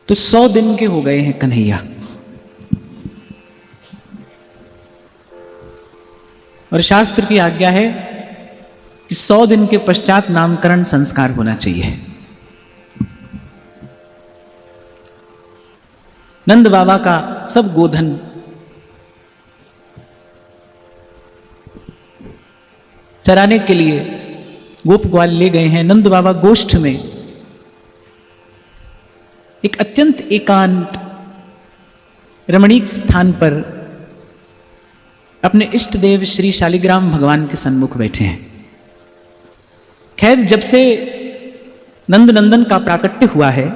तो 100 दिन के हो गए हैं कन्हैया, और शास्त्र की आज्ञा है कि 100 दिन के पश्चात नामकरण संस्कार होना चाहिए। नंद बाबा का सब गोधन चराने के लिए गोप ग्वाल ले गए हैं। नंद बाबा गोष्ठ में एक अत्यंत एकांत रमणीक स्थान पर अपने इष्ट देव श्री शालिग्राम भगवान के सन्मुख बैठे हैं। खैर, जब से नंद नंदन का प्राकट्य हुआ है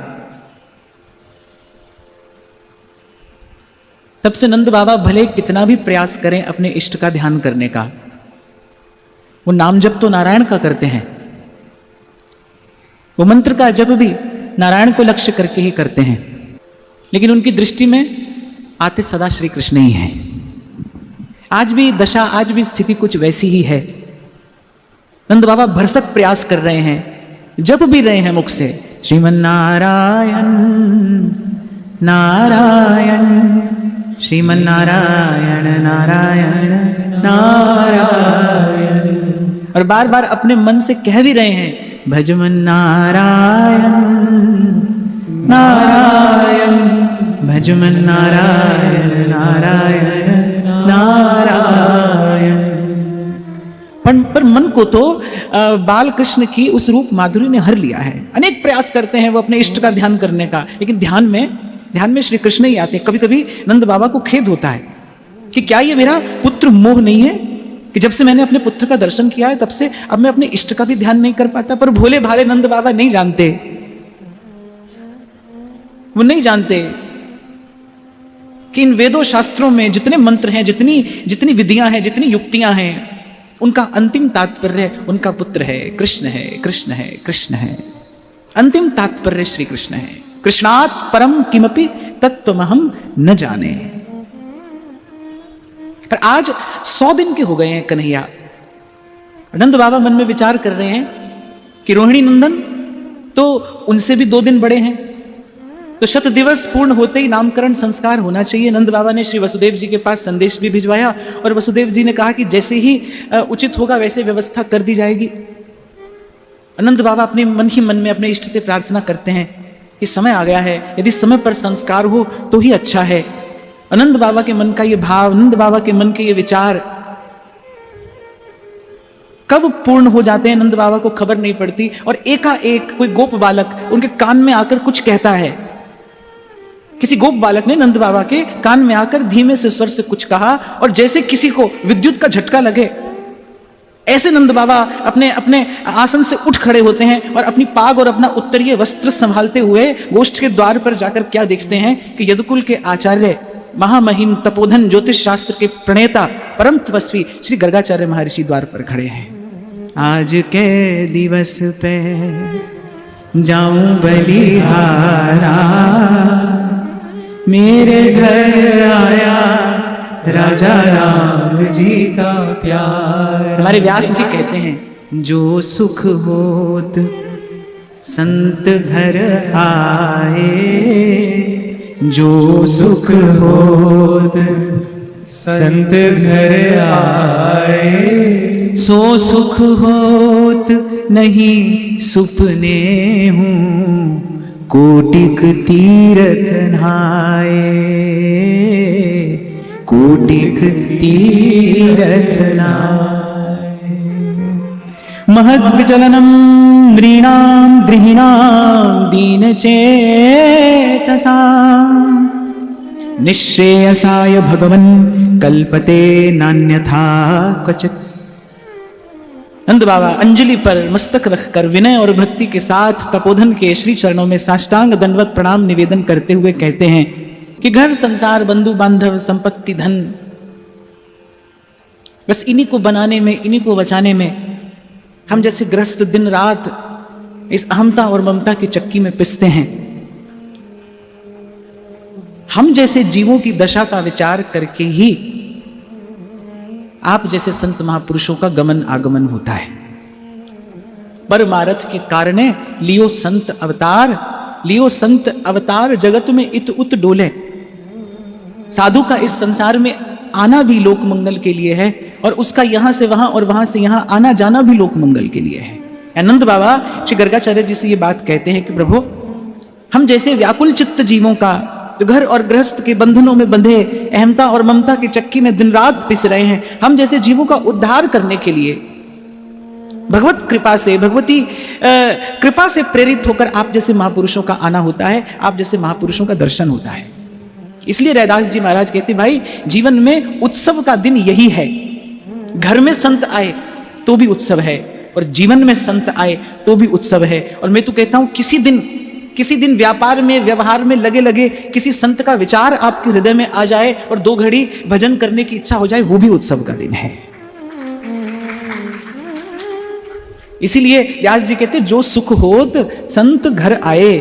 तब से नंद बाबा भले कितना भी प्रयास करें अपने इष्ट का ध्यान करने का, वो नाम जप तो नारायण का करते हैं, वो मंत्र का जप भी नारायण को लक्ष्य करके ही करते हैं, लेकिन उनकी दृष्टि में आते सदा श्री कृष्ण ही हैं। आज भी दशा, आज भी स्थिति कुछ वैसी ही है। नंद बाबा भरसक प्रयास कर रहे हैं, जप भी रहे हैं मुख से, श्रीमन नारायण नारायण श्रीमन नारायण नारायण नारायण, और बार बार अपने मन से कह भी रहे हैं, भजमन नारायण नारायण भजमन नारायण नारायण नारायण। पर मन को तो बाल कृष्ण की उस रूप माधुरी ने हर लिया है। अनेक प्रयास करते हैं वो अपने इष्ट का ध्यान करने का, लेकिन ध्यान में श्री कृष्ण ही आते हैं। कभी कभी नंद बाबा को खेद होता है कि क्या ये मेरा पुत्र मोह नहीं है कि जब से मैंने अपने पुत्र का दर्शन किया है तब से अब मैं अपने इष्ट का भी ध्यान नहीं कर पाता। पर भोले भाले नंद बाबा नहीं जानते, वो नहीं जानते कि इन वेदों शास्त्रों में जितने मंत्र हैं, जितनी विधियां हैं, जितनी युक्तियां हैं, उनका अंतिम तात्पर्य उनका पुत्र है, कृष्ण है, कृष्ण है, कृष्ण है। अंतिम तात्पर्य श्री कृष्ण है। कृष्णात् परम किमपि तत्त्वमहं न जाने। पर आज 100 दिन के हो गए हैं कन्हैया। नंद बाबा मन में विचार कर रहे हैं कि रोहिणी नंदन तो उनसे भी 2 दिन बड़े हैं, तो 100 दिवस पूर्ण होते ही नामकरण संस्कार होना चाहिए। नंद बाबा ने श्री वसुदेव जी के पास संदेश भी भिजवाया और वसुदेव जी ने कहा कि जैसे ही उचित होगा वैसे व्यवस्था कर दी जाएगी। नंद बाबा अपने मन ही मन में अपने इष्ट से प्रार्थना करते हैं कि समय आ गया है, यदि समय पर संस्कार हो तो ही अच्छा है। नंद बाबा के मन का ये भाव, नंद बाबा के मन के ये विचार कब पूर्ण हो जाते हैं नंद बाबा को खबर नहीं पड़ती, और एकाएक कोई गोप बालक उनके कान में आकर कुछ कहता है। किसी गोप बालक ने नंद बाबा के कान में आकर धीमे से स्वर से कुछ कहा, और जैसे किसी को विद्युत का झटका लगे ऐसे नंद बाबा अपने अपने आसन से उठ खड़े होते हैं और अपनी पाग और अपना उत्तरीय वस्त्र संभालते हुए गोष्ठ के द्वार पर जाकर क्या देखते हैं कि यदुकुल के आचार्य, महामहिम तपोधन ज्योतिष शास्त्र के प्रणेता, परम तपस्वी श्री गर्गाचार्य महर्षि द्वार पर खड़े हैं। आज के दिवस पे जाऊं बलिहारा, मेरे घर आया राजा राम जी का प्यार। हमारे व्यास जी कहते हैं, जो सुख होत संत घर आए, जो सुख होत संत घर आए, सो सुख होत नहीं सुपने हूँ, कोटिक तीरथ नहाए, कोटिक तीरथ नहाए। महद्विचलनम नृणां गृहिणां दीनचेतसां, निःश्रेयसाय भगवन् कल्पते नान्यथा क्वचित्। नंद बाबा अंजलि पर मस्तक रखकर विनय और भक्ति के साथ तपोधन के श्री चरणों में साष्टांग दंडवत प्रणाम निवेदन करते हुए कहते हैं कि घर संसार बंधु बांधव संपत्ति धन, बस इन्हीं को बनाने में, इन्हीं को बचाने में हम जैसे ग्रस्त दिन रात इस अहमता और ममता की चक्की में पिसते हैं। हम जैसे जीवों की दशा का विचार करके ही आप जैसे संत महापुरुषों का गमन आगमन होता है। परमारथ के कारणे लियो संत अवतार, लियो संत अवतार जगत में इत उत डोले। साधु का इस संसार में आना भी लोक मंगल के लिए है, और उसका यहां से वहां और वहां से यहां आना जाना भी लोक मंगल के लिए है। आनंद बाबा श्री गर्गाचार्य जी से ये बात कहते हैं कि प्रभु, हम जैसे व्याकुल चित्त जीवों का, जो घर और गृहस्थ के बंधनों में बंधे अहमता और ममता की चक्की में दिन रात पिस रहे हैं, हम जैसे जीवों का उद्धार करने के लिए भगवत कृपा से, भगवती कृपा से प्रेरित होकर आप जैसे महापुरुषों का आना होता है, आप जैसे महापुरुषों का दर्शन होता है। इसलिए रैदास जी महाराज कहते भाई, जीवन में उत्सव का दिन यही है। घर में संत आए तो भी उत्सव है, और जीवन में संत आए तो भी उत्सव है। और मैं तो कहता हूं किसी दिन व्यापार में, व्यवहार में लगे लगे किसी संत का विचार आपके हृदय में आ जाए और 2 घड़ी भजन करने की इच्छा हो जाए, वो भी उत्सव का दिन है। इसीलिए व्यास जी कहते, जो सुख होत संत घर आए,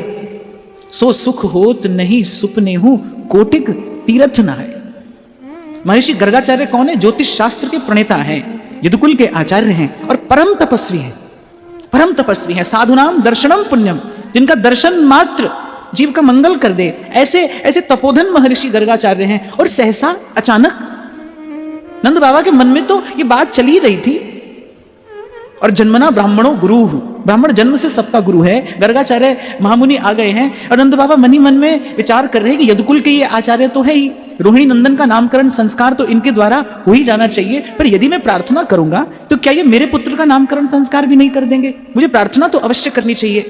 सो सुख होत नहीं सुपने हूं कोटिक तीर्थ न है। महर्षि गर्गाचार्य कौन है? ज्योतिष शास्त्र के प्रणेता हैं, यदुकुल के आचार्य हैं और परम तपस्वी हैं। परम तपस्वी हैं। साधुनाम दर्शनम पुण्यम, जिनका दर्शन मात्र जीव का मंगल कर दे, ऐसे ऐसे तपोधन महर्षि गर्गाचार्य हैं। और सहसा अचानक नंद बाबा के मन में तो ये बात चली रही थी, और जन्मना ब्राह्मणों गुरु, ब्राह्मण जन्म से सबका गुरु है। गर्गाचार्य महामुनि आ गए हैं, और नंद बाबा मन ही मन में विचार कर रहे हैं कि यदुकुल के ये आचार्य तो है ही, रोहिणी नंदन का नामकरण संस्कार तो इनके द्वारा हो ही जाना चाहिए, पर यदि मैं प्रार्थना करूंगा तो क्या ये मेरे पुत्र का नामकरण संस्कार भी नहीं कर देंगे? मुझे प्रार्थना तो अवश्य करनी चाहिए।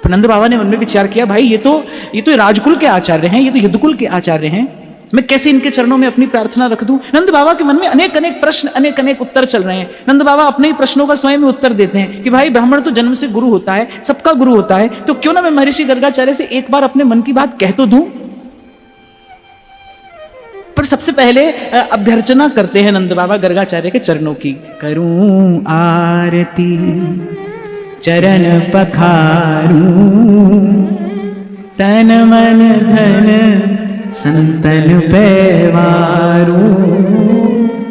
पर नंद बाबा ने मन में विचार किया, भाई ये तो राजकुल के आचार्य हैं, ये तो यदुकुल के आचार्य हैं, मैं कैसे इनके चरणों में अपनी प्रार्थना रख दूं? नंद बाबा के मन में अनेक अनेक प्रश्न, अनेक अनेक उत्तर चल रहे हैं। नंद बाबा अपने ही प्रश्नों का स्वयं उत्तर देते हैं कि भाई ब्राह्मण तो जन्म से गुरु होता है, सबका गुरु होता है, तो क्यों ना मैं महर्षि गर्गाचार्य से एक बार अपने मन की बात कह तो दूं। पर सबसे पहले अभ्यर्चना करते हैं नंद बाबा गर्गाचार्य के चरणों की। करूं आरती चरण पखारूं, तन मन धन संतन पैवारूं,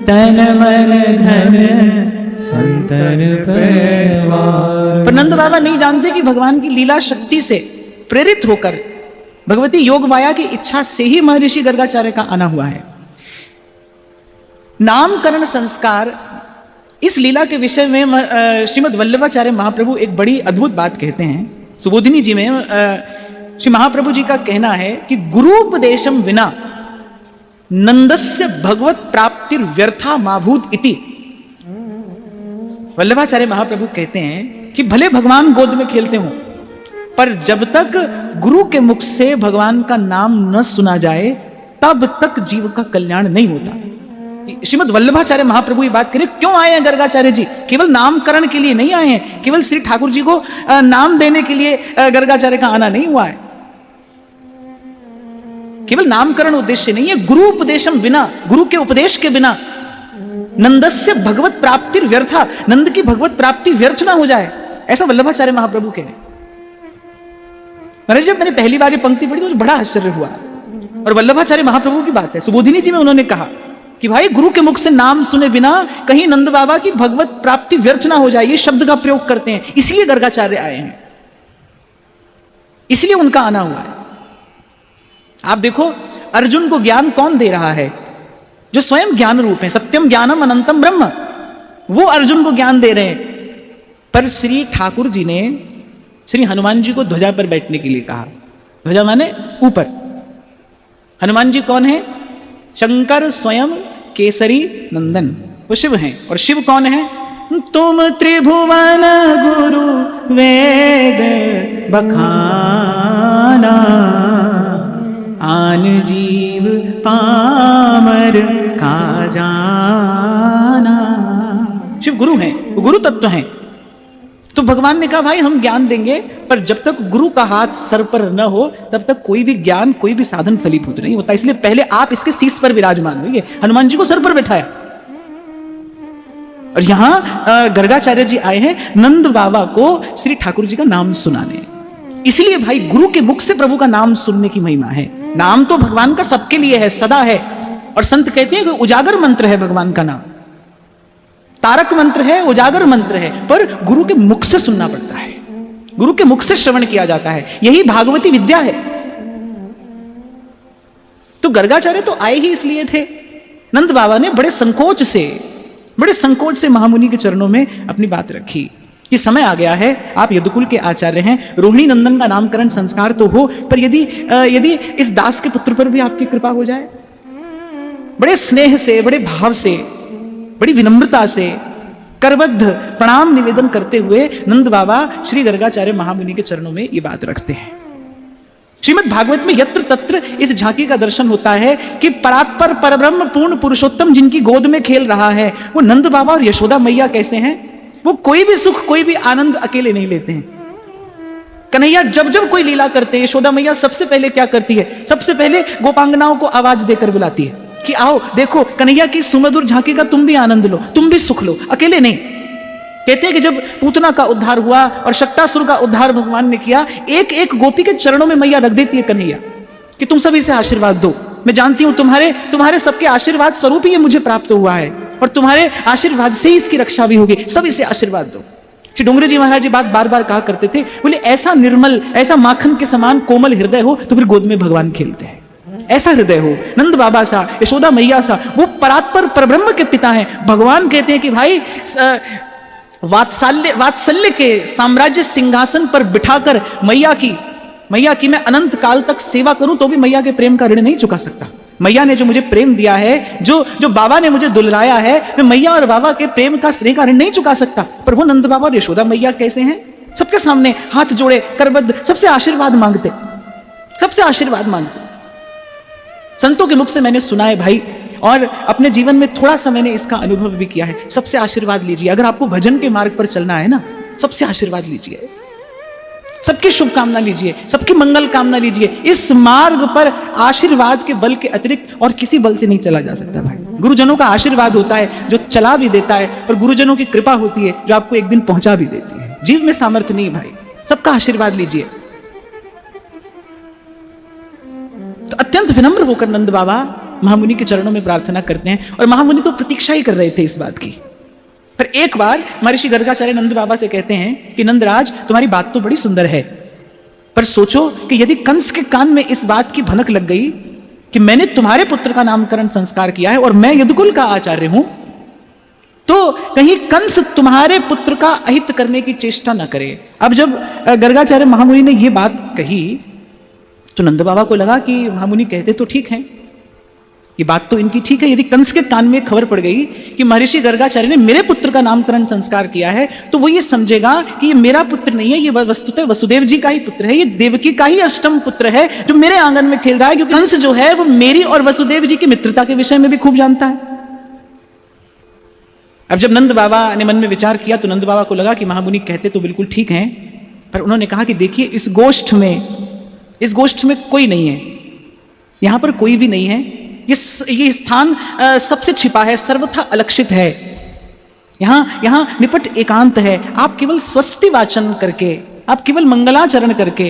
तन मन धन संतन पैवारूं। पर नंद बाबा नहीं जानते कि भगवान की लीला शक्ति से प्रेरित होकर, भगवती योग माया की इच्छा से ही महर्षि गर्गाचार्य का आना हुआ है। नामकरण संस्कार, इस लीला के विषय में श्रीमद् वल्लभाचार्य महाप्रभु एक बड़ी अद्भुत बात कहते हैं। सुबोधिनी जी में श्री महाप्रभु जी का कहना है कि गुरुपदेशम विना नंदस्य भगवत प्राप्तिर व्यर्था माभूत इति। वल्लभाचार्य महाप्रभु कहते हैं कि भले भगवान गोद में खेलते हों, पर जब तक गुरु के मुख से भगवान का नाम न सुना जाए, तब तक जीव का कल्याण नहीं होता। श्रीमद् वल्लभाचार्य महाप्रभु ये बात करें, क्यों आए हैं गर्गाचार्य जी? केवल नामकरण के लिए नहीं आए हैं, केवल श्री ठाकुर जी को नाम देने के लिए गर्गाचार्य का आना नहीं हुआ है। केवल नामकरण उद्देश्य नहीं है। गुरु उपदेशम बिना, गुरु के उपदेश के बिना नंदस्य भगवत प्राप्ति व्यर्था, नंद की भगवत प्राप्ति व्यर्थ ना हो जाए, ऐसा वल्लभाचार्य महाप्रभु कह रहे हैं। महाराज जब मैंने पहली बार ये पंक्ति पढ़ी तो मुझे बड़ा आश्चर्य हुआ, और वल्लभाचार्य महाप्रभु की बात है। सुबोधिनी जी में उन्होंने कहा कि भाई गुरु के मुख से नाम सुने बिना कहीं नंद बाबा की भगवत प्राप्ति व्यर्थ ना हो जाए, ये शब्द का प्रयोग करते हैं। इसलिए गर्गाचार्य आए हैं, इसलिए उनका आना हुआ है। आप देखो अर्जुन को ज्ञान कौन दे रहा है? जो स्वयं ज्ञान रूप है, सत्यम ज्ञानम अनंतम ब्रह्म, वो अर्जुन को ज्ञान दे रहे हैं। पर श्री ठाकुर जी ने श्री हनुमान जी को ध्वजा पर बैठने के लिए कहा। ध्वजा माने ऊपर। हनुमान जी कौन है? शंकर स्वयं केसरी नंदन, वो शिव हैं। और शिव कौन है? तुम त्रिभुवन गुरु वेद बखाना, आन जीव पामर का जाना। शिव गुरु हैं, वो गुरु तत्व हैं। तो भगवान ने कहा भाई हम ज्ञान देंगे, पर जब तक गुरु का हाथ सर पर न हो तब तक कोई भी ज्ञान, कोई भी साधन फलीभूत नहीं होता। इसलिए पहले आप इसके शीश पर विराजमान होइए। हनुमान जी को सर पर बैठाया, और यहां गर्गाचार्य जी आए हैं नंद बाबा को श्री ठाकुर जी का नाम सुनाने। इसलिए भाई गुरु के मुख से प्रभु का नाम सुनने की महिमा है। नाम तो भगवान का सबके लिए है, सदा है। और संत कहते हैं कि उजागर मंत्र है भगवान का नाम, तारक मंत्र है, उजागर मंत्र है, पर गुरु के मुख से सुनना पड़ता है। गुरु के मुख से श्रवण किया जाता है, यही भागवती विद्या है। तो गर्गाचार्य तो आए ही इसलिए थे। नंद बाबा ने बड़े संकोच से महामुनि के चरणों में अपनी बात रखी कि समय आ गया है, आप यदुकुल के आचार्य हैं, रोहिणी नंदन का नामकरण संस्कार तो हो, पर यदि इस दास के पुत्र पर भी आपकी कृपा हो जाए। बड़े स्नेह से, बड़े भाव से, बड़ी विनम्रता से करबद्ध प्रणाम निवेदन करते हुए नंद बाबा श्री गर्गाचार्य महामुनि के चरणों में ये बात रखते हैं। श्रीमद् भागवत में यत्र तत्र इस झांकी का दर्शन होता है कि परात्पर परब्रह्म पूर्ण पुरुषोत्तम जिनकी गोद में खेल रहा है वो नंद बाबा और यशोदा मैया कैसे हैं। वो कोई भी सुख, कोई भी आनंद अकेले नहीं लेते हैं। कन्हैया जब जब कोई लीला करते हैं, यशोदा मैया सबसे पहले क्या करती है, सबसे पहले गोपांगनाओं को आवाज देकर बुलाती है कि आओ देखो कन्हैया की सुमधुर झांकी का तुम भी आनंद लो, तुम भी सुख लो, अकेले नहीं। कहते हैं कि जब पूतना का उद्धार हुआ और शक्तासुर का उद्धार भगवान ने किया, एक एक गोपी के चरणों में मैया रख देती है कन्हैया कि तुम सभी से आशीर्वाद दो। मैं जानती हूं तुम्हारे सबके आशीर्वाद स्वरूप ही ये मुझे प्राप्त हुआ है और तुम्हारे आशीर्वाद से ही इसकी रक्षा भी होगी, सभी से आशीर्वाद दो। श्री डोंगरे जी महाराज जी बात बार बार कहा करते थे, बोले ऐसा निर्मल, ऐसा माखन के समान कोमल हृदय हो तो फिर गोद में भगवान खेलते हैं। ऐसा हृदय हो नंद बाबा सा, यशोदा मैया सा, वो परात्पर परब्रह्म के पिता हैं। भगवान कहते हैं कि भाई वात्सल्य के साम्राज्य सिंहासन पर बिठाकर मैया की मैं अनंत काल तक सेवा करूं तो भी मैया के प्रेम का ऋण नहीं चुका सकता। मैया ने जो मुझे प्रेम दिया है, जो बाबा ने मुझे दुलराया है, मैं मैया और बाबा के प्रेम का स्नेह का ऋण नहीं चुका सकता। पर वो नंद बाबा और यशोदा मैया कैसे हैं, सबके सामने हाथ जोड़े करबद्ध सबसे आशीर्वाद मांगते। संतों के मुख से मैंने सुना है भाई, और अपने जीवन में थोड़ा सा मैंने इसका अनुभव भी किया है। सबसे आशीर्वाद लीजिए। अगर आपको भजन के मार्ग पर चलना है ना, सबसे आशीर्वाद लीजिए, सबकी शुभकामना लीजिए, सबकी मंगल कामना लीजिए। इस मार्ग पर आशीर्वाद के बल के अतिरिक्त और किसी बल से नहीं चला जा सकता भाई। गुरुजनों का आशीर्वाद होता है जो चला भी देता है, और गुरुजनों की कृपा होती है जो आपको एक दिन पहुंचा भी देती है। जीव में सामर्थ्य नहीं भाई, सबका आशीर्वाद लीजिए। तो अत्यंत विनम्र होकर नंद बाबा महामुनि के चरणों में प्रार्थना करते हैं, और महामुनि तो प्रतीक्षा ही कर रहे थे इस बात की। पर एक बार महर्षि गर्गाचार्य नंद बाबा से कहते हैं कि नंदराज तुम्हारी बात तो बड़ी सुंदर है, पर सोचो कि यदि कंस के कान में इस बात की भनक लग गई कि मैंने तुम्हारे पुत्र का नामकरण संस्कार किया है और मैं यदुकुल का आचार्य हूं, तो कहीं कंस तुम्हारे पुत्र का अहित करने की चेष्टा न करे। अब जब गर्गाचार्य महामुनि ने यह बात कही तो नंद बाबा को लगा कि महामुनि कहते तो ठीक है, ये बात तो इनकी ठीक है। यदि कंस के कान में खबर पड़ गई कि महर्षि गर्गाचार्य ने मेरे पुत्र का नामकरण संस्कार किया है, तो वो ये समझेगा कि ये मेरा पुत्र नहीं है, ये वस्तुतः वसुदेव जी का ही पुत्र है, ये देवकी का ही अष्टम पुत्र है जो मेरे आंगन में खेल रहा है। क्योंकि कंस जो है वो मेरी और वसुदेव जी की मित्रता के विषय में भी खूब जानता है। अब जब नंद बाबा ने मन में विचार किया तो नंद बाबा को लगा कि महामुनि कहते तो बिल्कुल ठीक है, पर उन्होंने कहा कि देखिए इस गोष्ठ में कोई नहीं है, यहां पर कोई भी नहीं है। ये स्थान सबसे छिपा है, सर्वथा अलक्षित है। यहां निपट एकांत है। आप केवल स्वस्ति वाचन करके, आप केवल मंगलाचरण करके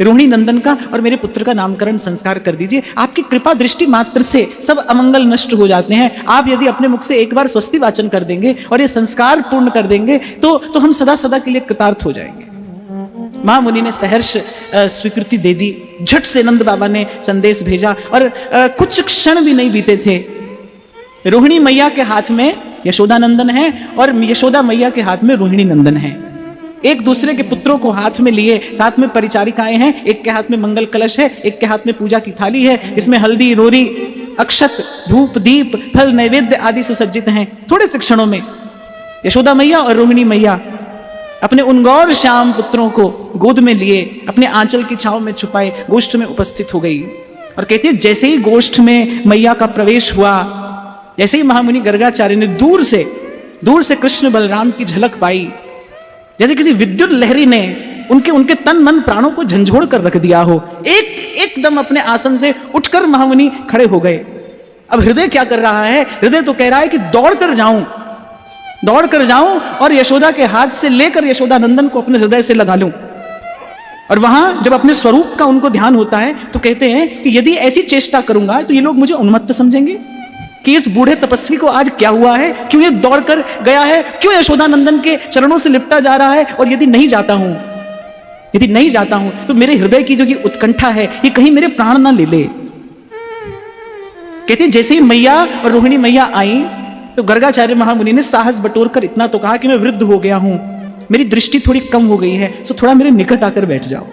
रोहिणी नंदन का और मेरे पुत्र का नामकरण संस्कार कर दीजिए। आपकी कृपा दृष्टि मात्र से सब अमंगल नष्ट हो जाते हैं। आप यदि अपने मुख से एक बार स्वस्ति वाचन कर देंगे और ये संस्कार पूर्ण कर देंगे तो हम सदा सदा के लिए कृतार्थ हो जाएंगे। महामुनि ने सहर्ष स्वीकृति दे दी। झट से नंद बाबा ने संदेश भेजा, और कुछ क्षण भी नहीं बीते थे, रोहिणी मैया के हाथ में यशोदा नंदन है और यशोदा मैया के हाथ में रोहिणी नंदन है। एक दूसरे के पुत्रों को हाथ में लिए, साथ में परिचारिकाएं हैं, एक के हाथ में मंगल कलश है, एक के हाथ में पूजा की थाली है, इसमें हल्दी, रोरी, अक्षत, धूप, दीप, फल, नैवेद्य आदि सुसज्जित हैं। थोड़े से क्षणों में यशोदा मैया और रोहिणी मैया अपने उन गौर श्याम पुत्रों को गोद में लिए, अपने आंचल की छांव में छुपाए गोष्ठ में उपस्थित हो गई। और कहते हैं जैसे ही गोष्ठ में मैया का प्रवेश हुआ, जैसे ही महामुनि गर्गाचार्य ने दूर से कृष्ण बलराम की झलक पाई, जैसे किसी विद्युत लहरी ने उनके तन मन प्राणों को झंझोड़ कर रख दिया हो। एकदम अपने आसन से उठकर महामुनि खड़े हो गए। अब हृदय क्या कर रहा है? हृदय तो कह रहा है कि दौड़ कर जाऊं और यशोदा के हाथ से लेकर यशोदा नंदन को अपने हृदय से लगा लूं। और वहां जब अपने स्वरूप का उनको ध्यान होता है तो कहते हैं कि यदि ऐसी चेष्टा करूंगा तो ये लोग मुझे उन्मत्त समझेंगे, कि इस बूढ़े तपस्वी को आज क्या हुआ है, क्यों ये दौड़कर गया है, क्यों यशोदा नंदन के चरणों से लिपटा जा रहा है, और यदि नहीं जाता हूं तो मेरे हृदय की जो ये उत्कंठा है ये कहीं मेरे प्राण ना ले ले। कहते जैसे ही मैया और रोहिणी मैया आई तो गर्गाचार्य महामुनि ने साहस बटोरकर इतना तो कहा कि मैं वृद्ध हो गया हूं, मेरी दृष्टि थोड़ी कम हो गई है, सो थोड़ा मेरे निकट आकर बैठ जाओ।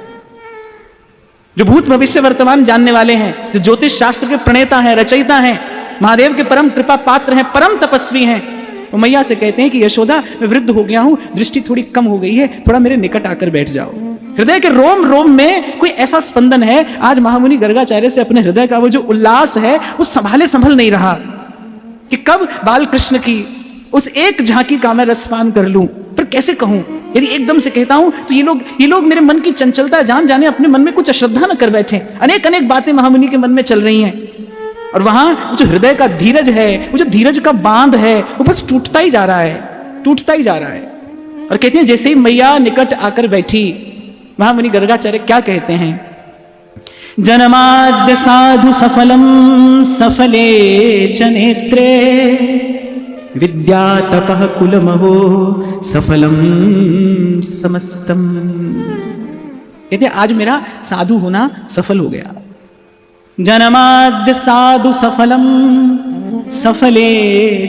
जो भूत भविष्य वर्तमान जानने वाले हैं, जो ज्योतिष शास्त्र के प्रणेता हैं, रचयिता हैं, महादेव के परम कृपा पात्र हैं, परम तपस्वी हैं, वो मैया से कहते हैं कि यशोदा मैं वृद्ध हो गया हूं, दृष्टि थोड़ी कम हो गई है, थोड़ा मेरे निकट आकर बैठ जाओ। हृदय के रोम रोम में कोई ऐसा स्पंदन है, आज महामुनि गर्गाचार्य से अपने हृदय का वो जो उल्लास है वो संभल नहीं रहा कि कब बाल कृष्ण की उस एक झांकी का मैं रसपान कर लूं। पर कैसे कहूं, यदि एकदम से कहता हूं तो ये लोग मेरे मन की चंचलता जान जाने अपने मन में कुछ अश्रद्धा न कर बैठे। अनेक बातें महामुनि के मन में चल रही हैं, और वहां जो हृदय का धीरज है, वो जो धीरज का बांध है, वो बस टूटता ही जा रहा है। और कहते हैं जैसे ही मैया निकट आकर बैठी, महामुनि गर्गाचार्य क्या कहते हैं, जन्माद्य साधु सफलम सफले च नेत्रे विद्या तपः कुलमहो सफलम समस्तम। कहते आज मेरा साधु होना सफल हो गया। जन्माद्य साधु सफलम सफले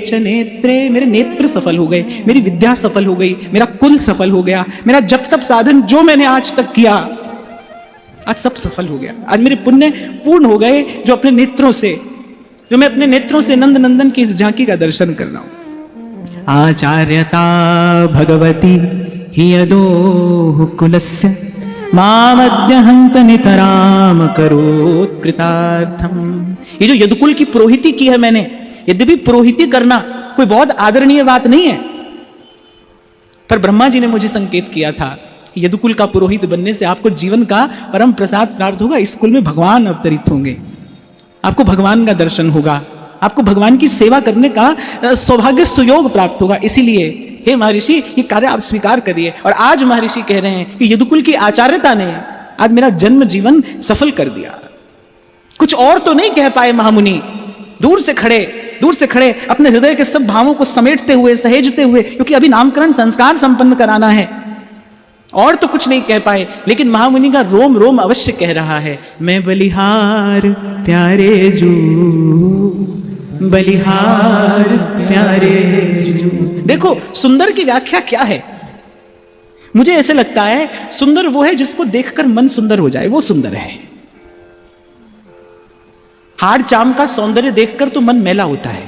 च नेत्रे, मेरे नेत्र सफल हो गए, मेरी विद्या सफल हो गई, मेरा कुल सफल हो गया, मेरा जप तप साधन जो मैंने आज तक किया आज सब सफल हो गया। आज मेरे पुण्य पूर्ण हो गए, जो मैं अपने नेत्रों से नंद नंदन की इस झांकी का दर्शन कर रहा हूं। आचार्यता भगवती हि यदोः कुलस्य मामद्य हंत नितराम करोत् कृतार्थम। ये जो यदुकुल की पुरोहिती की है मैंने, यद्यपि पुरोहिती करना कोई बहुत आदरणीय बात नहीं है, पर ब्रह्मा जी ने मुझे संकेत किया था कि यदुकुल का पुरोहित बनने से आपको जीवन का परम प्रसाद प्राप्त होगा। इस कुल में भगवान अवतरित होंगे, आपको भगवान का दर्शन होगा, आपको भगवान की सेवा करने का सौभाग्य सुयोग प्राप्त होगा। इसीलिए हे महर्षि ये कार्य आप स्वीकार करिए। और आज महर्षि कह रहे हैं कि यदुकुल की आचार्यता ने आज मेरा जन्म जीवन सफल कर दिया। कुछ और तो नहीं कह पाए महामुनि, दूर से खड़े अपने हृदय के सब भावों को समेटते हुए, सहेजते हुए, क्योंकि अभी नामकरण संस्कार संपन्न कराना है, और तो कुछ नहीं कह पाए, लेकिन महामुनि का रोम रोम अवश्य कह रहा है, मैं बलिहार प्यारे जू, बलिहार प्यारे जू। देखो सुंदर की व्याख्या क्या है, मुझे ऐसे लगता है सुंदर वो है जिसको देखकर मन सुंदर हो जाए, वो सुंदर है। हाड़ चाम का सौंदर्य देखकर तो मन मैला होता है।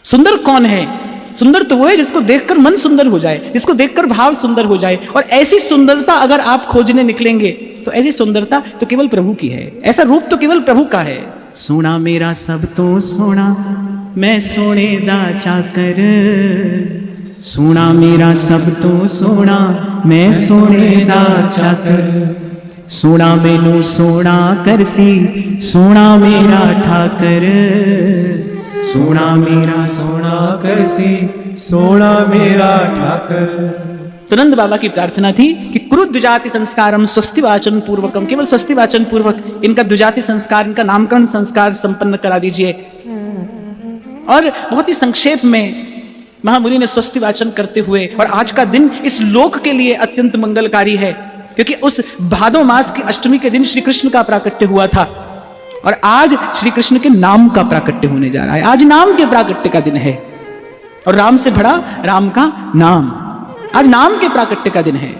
सुंदर कौन है? सुंदर तो वो है जिसको देखकर मन सुंदर हो जाए, जिसको देखकर भाव सुंदर हो जाए। और ऐसी सुंदरता अगर आप खोजने निकलेंगे तो ऐसी सुंदरता तो केवल प्रभु की है, ऐसा रूप तो केवल प्रभु का है। सोना मेरा सब तो सोना, मैं सोने दा चाकर, सोना मेरा सब तो सोना, मैं सोने दा चाकर, सोना मैनू सोना करसी, सोना मेरा ठाकर, सोना मेरा सोना करसी, सोना मेरा ठाकर। तो नंद बाबा की प्रार्थना थी कि कुरु द्विजाति संस्कारम स्वस्ति वाचन पूर्वकम, केवल स्वस्ति वाचन पूर्वक इनका द्विजाति संस्कार, इनका नामकरण संस्कार संपन्न करा दीजिए। और बहुत ही संक्षेप में महामुनि ने स्वस्ति वाचन करते हुए, और आज का दिन इस लोक के लिए अत्यंत मंगलकारी है, क्योंकि उस भादो मास की अष्टमी के दिन श्री कृष्ण का प्राकट्य हुआ था, और आज श्री कृष्ण के नाम का प्राकट्य होने जा रहा है। आज नाम के प्राकट्य का दिन है, और राम से बड़ा राम का नाम, आज नाम के प्राकट्य का दिन है।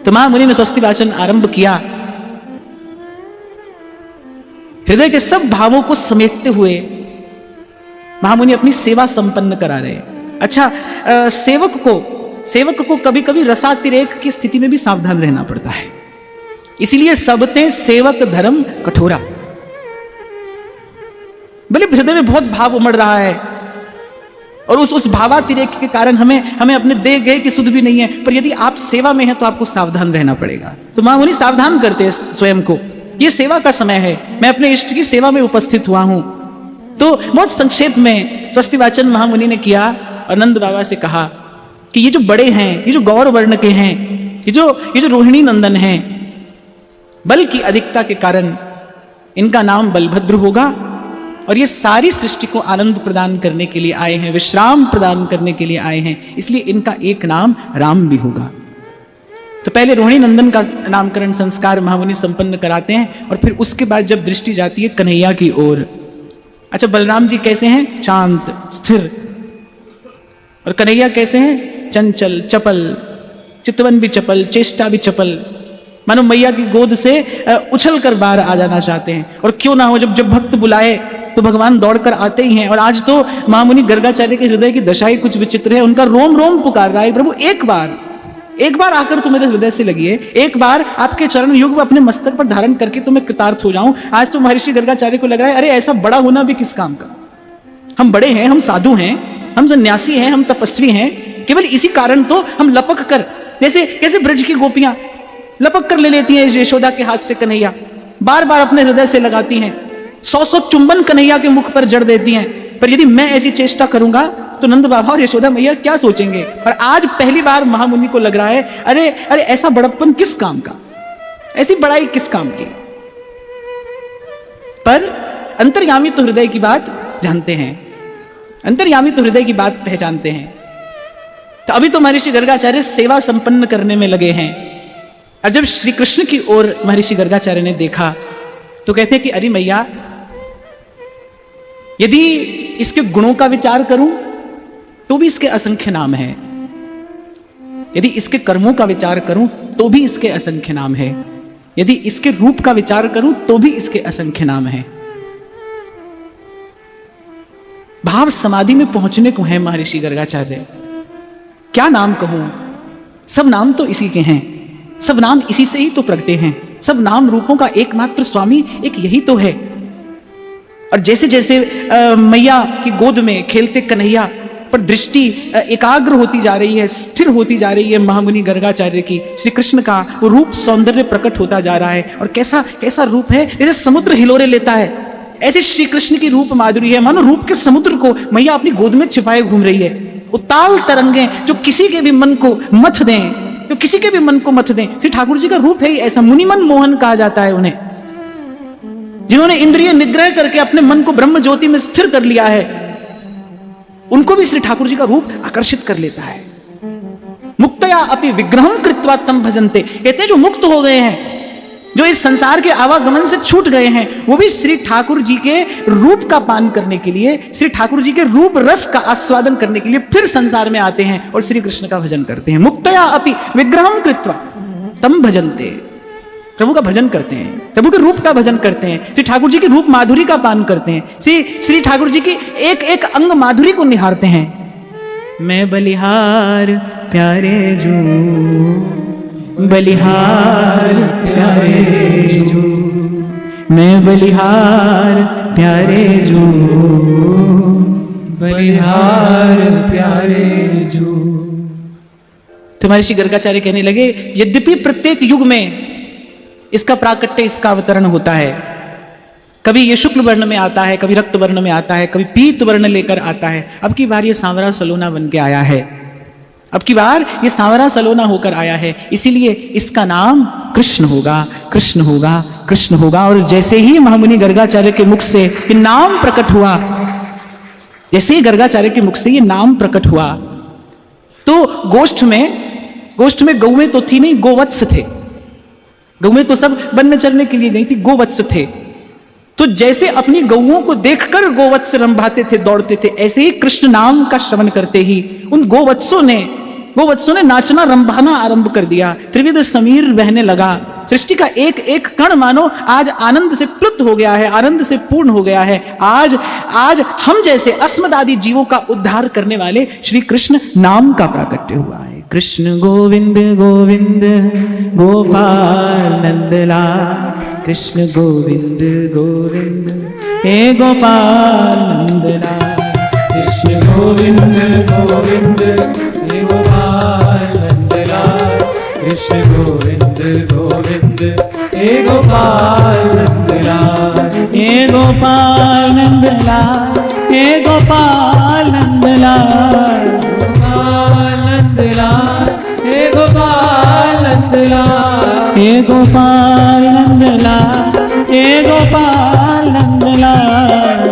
तो महामुनि ने स्वस्ति वाचन आरंभ किया, हृदय के सब भावों को समेटते हुए महामुनि अपनी सेवा संपन्न करा रहे हैं। अच्छा, सेवक को कभी कभी रसातिरेक की स्थिति में भी सावधान रहना पड़ता है, इसलिए सबते सेवक धर्म कठोरा। भले हृदय में बहुत भाव उमड़ रहा है, और उस भावातिरेक के कारण हमें अपने दे गए की सुध भी नहीं है, पर यदि आप सेवा में हैं तो आपको सावधान रहना पड़ेगा। तो महामुनि सावधान करते हैं स्वयं को, ये सेवा का समय है, मैं अपने इष्ट की सेवा में उपस्थित हुआ हूं। तो बहुत संक्षेप में स्वस्ति वाचन महामुनि ने किया, और नंद बाबा से कहा कि ये जो बड़े हैं, ये जो गौर वर्ण के हैं, ये जो रोहिणी नंदन हैं, बल की अधिकता के कारण इनका नाम बलभद्र होगा, और ये सारी सृष्टि को आनंद प्रदान करने के लिए आए हैं, विश्राम प्रदान करने के लिए आए हैं, इसलिए इनका एक नाम राम भी होगा। तो पहले रोहिणी नंदन का नामकरण संस्कार महामुनि संपन्न कराते हैं और फिर उसके बाद जब दृष्टि जाती है कन्हैया की ओर। अच्छा, बलराम जी कैसे हैं? शांत स्थिर। और कन्हैया कैसे हैं? चंचल चपल, चितवन भी चपल, चेष्टा भी चपल, मानो मैया की गोद से उछल कर बाहर आ जाना चाहते हैं। और क्यों ना हो, जब जब भक्त बुलाए तो भगवान दौड़कर आते ही हैं। और आज तो महामुनि गर्गाचार्य के हृदय की दशा ही कुछ विचित्र है, उनका रोम रोम पुकार रहा है, प्रभु एक बार आकर तुम मेरे हृदय से लगिए, एक बार आपके चरण युग अपने मस्तक पर धारण करके तो मैं कृतार्थ हो जाऊं। आज तो महर्षि गर्गाचार्य को लग रहा है अरे ऐसा बड़ा होना भी किस काम का, हम बड़े हैं, हम साधु हैं, हम सन्यासी हैं, हम तपस्वी हैं, केवल इसी कारण तो हम लपक कर, जैसे ब्रज की गोपियां लपक कर ले लेती हैं यशोदा के हाथ से कन्हैया, बार बार अपने हृदय से लगाती हैं, 100 चुंबन कन्हैया के मुख पर जड़ देती हैं। पर यदि मैं ऐसी चेष्टा करूंगा तो नंद बाबा और यशोदा मैया क्या सोचेंगे? और आज पहली बार महामुनि को लग रहा है अरे ऐसा बड़प्पन किस काम का, ऐसी बड़ाई किस काम की। पर अंतर्यामी तो हृदय की बात जानते हैं, अंतर्यामी तो हृदय की बात पहचानते हैं। तो अभी तो महर्षि गर्गाचार्य सेवा संपन्न करने में लगे हैं। और जब श्री कृष्ण की ओर महर्षि गर्गाचार्य ने देखा तो कहते हैं कि अरे मैया, यदि इसके गुणों का विचार करूं तो भी इसके असंख्य नाम है, यदि इसके कर्मों का विचार करूं तो भी इसके असंख्य नाम है, यदि इसके रूप का विचार करूं तो भी इसके असंख्य नाम है। भाव समाधि में पहुंचने को है महर्षि गर्गाचार्य। क्या नाम कहूं? सब नाम तो इसी के हैं, सब नाम इसी से ही तो प्रगटे हैं, सब नाम रूपों का एकमात्र स्वामी एक यही तो है। और जैसे जैसे मैया की गोद में खेलते कन्हैया पर दृष्टि एकाग्र होती जा रही है, स्थिर होती जा रही है महामुनि गर्गाचार्य की, श्री कृष्ण का वो रूप सौंदर्य प्रकट होता जा रहा है। और कैसा कैसा रूप है, जैसे समुद्र हिलोरे लेता है, ऐसे श्री कृष्ण की रूप माधुरी है, मानो रूप के समुद्र को मैया अपनी गोद में छिपाए घूम रही है। उताल तरंगे जो किसी के भी मन को मथ दें, जो किसी के भी मन को मथ दें। श्री ठाकुर जी का रूप है ही ऐसा, मुनिमन मोहन कहा जाता है उन्हें, जिन्होंने इंद्रिय निग्रह करके अपने मन को ब्रह्म ज्योति में स्थिर कर लिया है, उनको भी श्री ठाकुर जी का रूप आकर्षित कर लेता है। मुक्तया अपि विग्रहं कृत्वा तम भजन्ते, कहते हैं जो मुक्त हो गए हैं, जो इस संसार के आवागमन से छूट गए हैं, वो भी श्री ठाकुर जी के रूप का पान करने के लिए, श्री ठाकुर जी के रूप रस का आस्वादन करने के लिए फिर संसार में आते हैं और श्री कृष्ण का भजन करते हैं। मुक्तया अपि विग्रहं कृत्वा तम भजन्ते, प्रभु का भजन करते हैं, प्रभु के रूप का भजन करते हैं, श्री ठाकुर जी की रूप माधुरी का पान करते हैं, श्री ठाकुर जी की एक एक अंग माधुरी को निहारते हैं। मैं बलिहार प्यारे जू, बलिहार प्यारे जू, मैं बलिहार प्यारे जू, बलिहार प्यारे जू। तो महर्षि गर्गाचार्य कहने लगे, यद्यपि प्रत्येक युग में इसका प्राकट्य, इसका अवतरण होता है, कभी ये शुक्ल वर्ण में आता है, कभी रक्त वर्ण में आता है, कभी पीत वर्ण लेकर आता है। अब की बार ये सांवरा सलोना बन के आया है, अब की बार ये सांवरा सलोना होकर आया है, इसीलिए इसका नाम कृष्ण होगा, कृष्ण होगा, कृष्ण होगा। और जैसे ही महामुनि गर्गाचार्य के मुख से ये नाम प्रकट हुआ, जैसे ही गर्गाचार्य के मुख से ये नाम प्रकट हुआ, तो गोष्ठ में गौएं तो थी नहीं, गोवत्स थे। गौएं तो सब वन में चरने के लिए गई थी, गोवत्स थे। तो जैसे अपनी गौओं को देखकर गोवत्स रंभाते थे, दौड़ते थे, ऐसे ही कृष्ण नाम का श्रवण करते ही उन गोवत्सों ने नाचना रंभाना आरंभ कर दिया। त्रिविध समीर बहने लगा, सृष्टि का एक एक कण मानो आज आनंद से प्लुत हो गया है, आनंद से पूर्ण हो गया है। आज हम जैसे अस्मद आदि जीवों का उद्धार करने वाले श्री कृष्ण नाम का प्राकट्य हुआ है। कृष्ण गोविंद गोविंद गोपाल नंदलाल, कृष्ण गोविंद गोविंद हे गोपाल नंदलाल, कृष्ण गोविंद गोविंद हे गोपाल नंदलाल, कृष्ण गोविंद गोविंद हे गोपाल नंदलाल, हे गोपाल नंदलाल, हे गोपाल नंदलाल, गोपाल नंदलाल, हे गोपाल नंदलाल, हे गोपाल नंदलाल, हे गोपाल नंदलाल,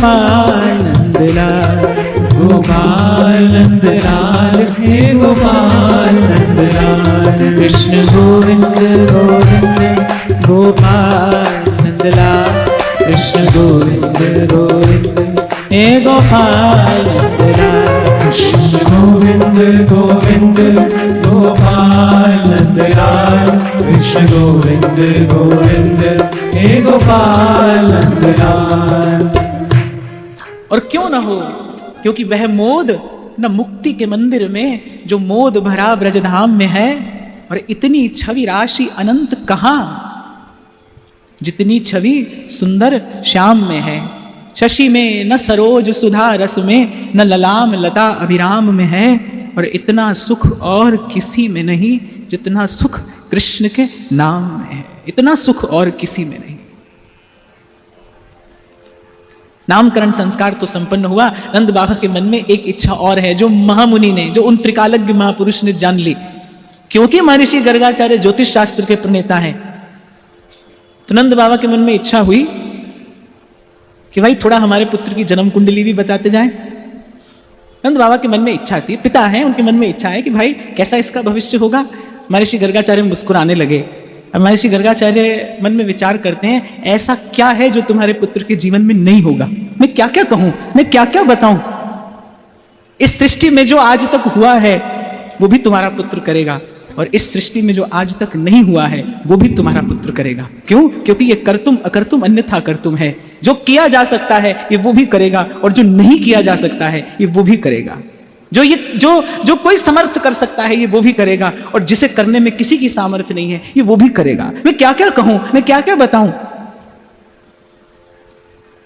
गोपाल नंदलाल, गोपाल नंदलाल, हे गोपाल नंदलाल। कृष्ण गोविंद गोविंद गोपाल नंदलाल, कृष्ण गोविंद गोविंद हे गोपाल नंदलाल। कृष्ण गोविंद गोविंद गोपाल नंदलाल, कृष्ण गोविंद गोविंद हे गोपाल नंदलाल। और क्यों न हो, क्योंकि वह मोद न मुक्ति के मंदिर में जो मोद भरा ब्रजधाम में है, और इतनी छवि राशि अनंत कहां, जितनी छवि सुंदर श्याम में है। शशि में न सरोज सुधा रस में, न ललाम लता अभिराम में है, और इतना सुख और किसी में नहीं जितना सुख कृष्ण के नाम में है। इतना सुख और किसी में नहीं। नामकरण संस्कार तो संपन्न हुआ। नंद बाबा के मन में एक इच्छा और है, जो महामुनि ने, जो उन त्रिकालज्ञ महापुरुष ने जान ली। क्योंकि महर्षि गर्गाचार्य ज्योतिष शास्त्र के प्रणेता हैं, तो नंद बाबा के मन में इच्छा हुई कि भाई थोड़ा हमारे पुत्र की जन्म कुंडली भी बताते जाएं। नंद बाबा के मन में इच्छा थी, पिता है, उनके मन में इच्छा है कि भाई कैसा इसका भविष्य होगा। महर्षि गर्गाचार्य मुस्कुराने लगे। अब महर्षि गर्गाचार्य मन में विचार करते हैं, ऐसा क्या है जो तुम्हारे पुत्र के जीवन में नहीं होगा। मैं क्या क्या कहूं, मैं क्या क्या बताऊं। इस सृष्टि में जो आज तक हुआ है वो भी तुम्हारा पुत्र करेगा, और इस सृष्टि में जो आज तक नहीं हुआ है वो भी तुम्हारा पुत्र करेगा। क्यों? क्योंकि ये कर्तुम अकर्तुम अन्यथा कर्तुम है। जो किया जा सकता है ये वो भी करेगा, और जो नहीं किया जा सकता है ये वो भी करेगा। जो कोई समर्थ कर सकता है ये वो भी करेगा, और जिसे करने में किसी की सामर्थ्य नहीं है ये वो भी करेगा। मैं क्या क्या कहूं, मैं क्या क्या बताऊं।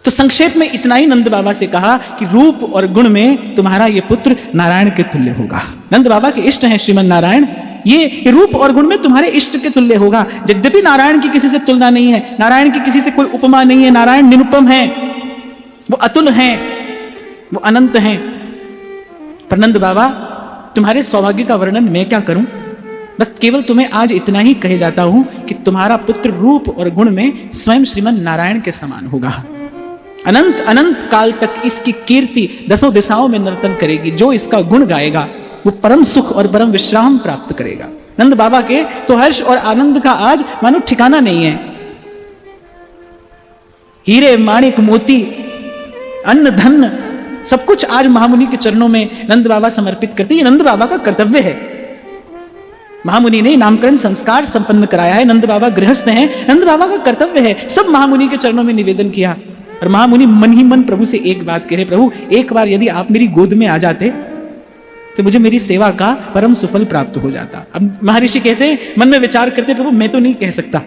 तो संक्षेप में इतना ही नंद बाबा से कहा कि रूप और गुण में तुम्हारा ये पुत्र नारायण के तुल्य होगा। नंद बाबा के इष्ट हैं श्रीमन नारायण, ये रूप और गुण में तुम्हारे इष्ट के तुल्य होगा। यद्यपि नारायण की किसी से तुलना नहीं है, नारायण की किसी से कोई उपमा नहीं है। नारायण निरुपम है, वो अतुल हैं, वो अनंत हैं। पर नंद बाबा तुम्हारे सौभाग्य का वर्णन मैं क्या करूं। बस केवल तुम्हें आज इतना ही कहे जाता हूं कि तुम्हारा पुत्र रूप और गुण में स्वयं श्रीमन नारायण के समान होगा। अनंत अनंत काल तक इसकी कीर्ति दसों दिशाओं में नर्तन करेगी। जो इसका गुण गाएगा वो परम सुख और परम विश्राम प्राप्त करेगा। नंद बाबा के तो हर्ष और आनंद का आज मानो ठिकाना नहीं है। हीरे माणिक मोती अन्न धन सब कुछ आज महामुनि के चरणों में नंद बाबा समर्पित करते। ये नंद बाबा का कर्तव्य है। महामुनि ने नामकरण संस्कार संपन्न कराया है। नंद बाबा गृहस्थ हैं, नंद बाबा का कर्तव्य है। सब महामुनि के चरणों में निवेदन किया, और महामुनि मन ही मन प्रभु से एक बात कहे, प्रभु एक बार यदि आप मेरी गोद में आ जाते तो मुझे मेरी सेवा का परम सुफल प्राप्त हो जाता। अब महर्षि कहते, मन में विचार करते, प्रभु मैं तो नहीं कह सकता।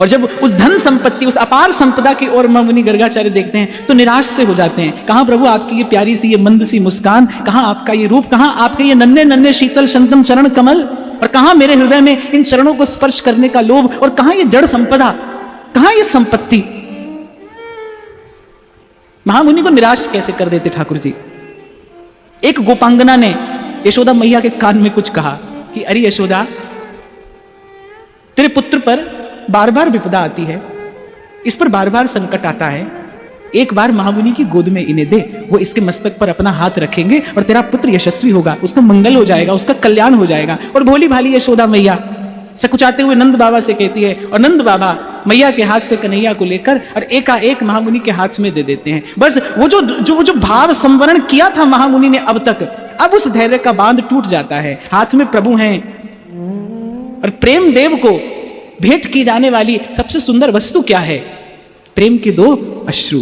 और जब उस धन संपत्ति, उस अपार संपदा की ओर महामुनि गर्गाचार्य देखते हैं तो निराश से हो जाते हैं। कहां प्रभु आपकी ये प्यारी सी, ये मंद सी मुस्कान, कहां आपका ये रूप, कहां आपके ये नन्हे नन्हे शीतल शंतम चरण कमल, और कहां मेरे हृदय में इन चरणों को स्पर्श करने का लोभ, और कहां ये जड़ संपदा, कहां ये संपत्ति। महामुनि को निराश कैसे कर देते ठाकुर जी। एक गोपांगना ने यशोदा मैया के कान में कुछ कहा कि अरे यशोदा, तेरे पुत्र पर बार बार विपदा आती है, इस पर बार बार संकट आता है। एक बार महामुनि की गोद में इन्हें दे, वो इसके मस्तक पर अपना हाथ रखेंगे और तेरा पुत्र यशस्वी होगा, उसका मंगल हो जाएगा, उसका कल्याण हो जाएगा। और भोली भाली यशोदा मैया सकुचाते हुए नंद बाबा से कहती है, और नंद बाबा मैया के हाथ से कन्हैया को लेकर और एकाएक महामुनि के हाथ में दे देते हैं। बस वो जो भाव संवरण किया था महामुनि ने अब तक, अब उस धैर्य का बांध टूट जाता है। हाथ में प्रभु हैं, और प्रेम देव को भेंट की जाने वाली सबसे सुंदर वस्तु क्या है? प्रेम के दो अश्रु।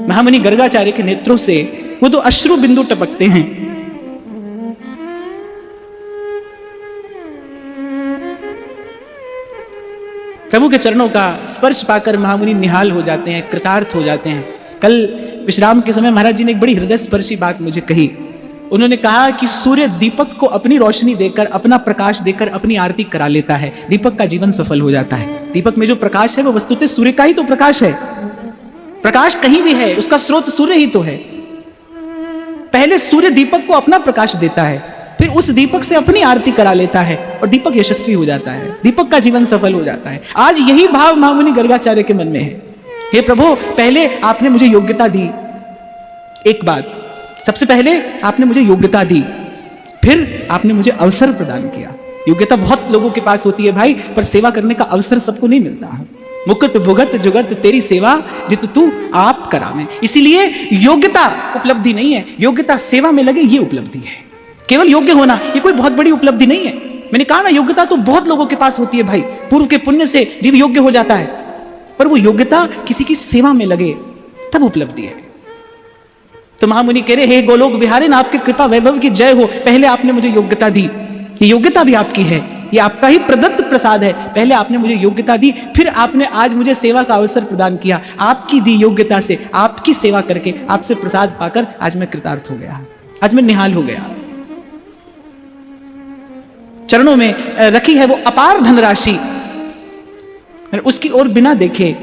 महामुनि गर्गाचार्य के नेत्रों से वो दो अश्रु बिंदु टपकते हैं। प्रभु के चरणों का स्पर्श पाकर महामुनि निहाल हो जाते हैं, कृतार्थ हो जाते हैं। कल विश्राम के समय महाराज जी ने एक बड़ी हृदय स्पर्शी बात मुझे कही। उन्होंने कहा कि सूर्य दीपक को अपनी रोशनी देकर, अपना प्रकाश देकर अपनी आरती करा लेता है, दीपक का जीवन सफल हो जाता है। दीपक में जो प्रकाश है वो वस्तुतः सूर्य का ही तो प्रकाश है। प्रकाश कहीं भी है, उसका स्रोत सूर्य ही तो है। पहले सूर्य दीपक को अपना प्रकाश देता है, फिर उस दीपक से अपनी आरती करा लेता है, और दीपक यशस्वी हो जाता है, दीपक का जीवन सफल हो जाता है। आज यही भाव महामुनि गर्गाचार्य के मन में है। हे प्रभु, पहले आपने मुझे योग्यता दी, एक बात, सबसे पहले आपने मुझे योग्यता दी, फिर आपने मुझे अवसर प्रदान किया। योग्यता बहुत लोगों के पास होती है भाई, पर सेवा करने का अवसर सबको नहीं मिलता है। मुकुट भुगत जुगत तेरी सेवा जित तू आप करावे। इसीलिए योग्यता उपलब्धि नहीं है, योग्यता सेवा में लगे ये उपलब्धि है। केवल योग्य होना ये कोई बहुत बड़ी उपलब्धि नहीं है। मैंने कहा ना, योग्यता तो बहुत लोगों के पास होती है भाई, पूर्व के पुण्य से जीव योग्य हो जाता है, पर वो योग्यता किसी की सेवा में लगे तब उपलब्धि है। तो महामुनि कह रहे, हे गोलोक बिहारी, ना आपकी कृपा वैभव की जय हो। पहले आपने मुझे योग्यता दी, ये योग्यता भी आपकी है, ये आपका ही प्रदत्त प्रसाद है। पहले आपने मुझे योग्यता दी, फिर आपने आज मुझे सेवा का अवसर प्रदान किया। आपकी दी योग्यता से, आपकी सेवा करके, आपसे प्रसाद पाकर आज मैं कृतार्थ हो गया, आज मैं निहाल हो गया। चरणों में रखी है वो अपार धनराशि, उसकी ओर बिना देखे,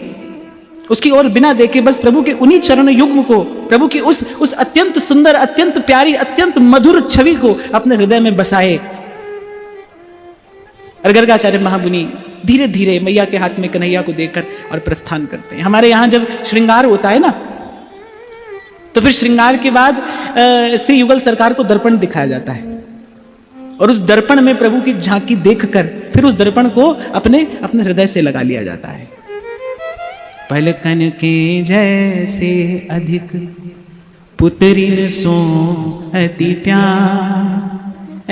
उसकी ओर बिना देखे बस प्रभु के उन्हीं चरण युग्म को, प्रभु की उस अत्यंत सुंदर, अत्यंत प्यारी, अत्यंत मधुर छवि को अपने हृदय में बसाए। और गर्गाचार्य महामुनि धीरे धीरे मैया के हाथ में कन्हैया को देकर और प्रस्थान करते हैं। हमारे यहां जब श्रृंगार होता है ना, तो फिर श्रृंगार के बाद श्री युगल सरकार को दर्पण दिखाया जाता है, और उस दर्पण में प्रभु की झांकी देखकर फिर उस दर्पण को अपने हृदय से लगा लिया जाता है। पलकन के जैसे अधिक पुत्रिन सो अति प्यार,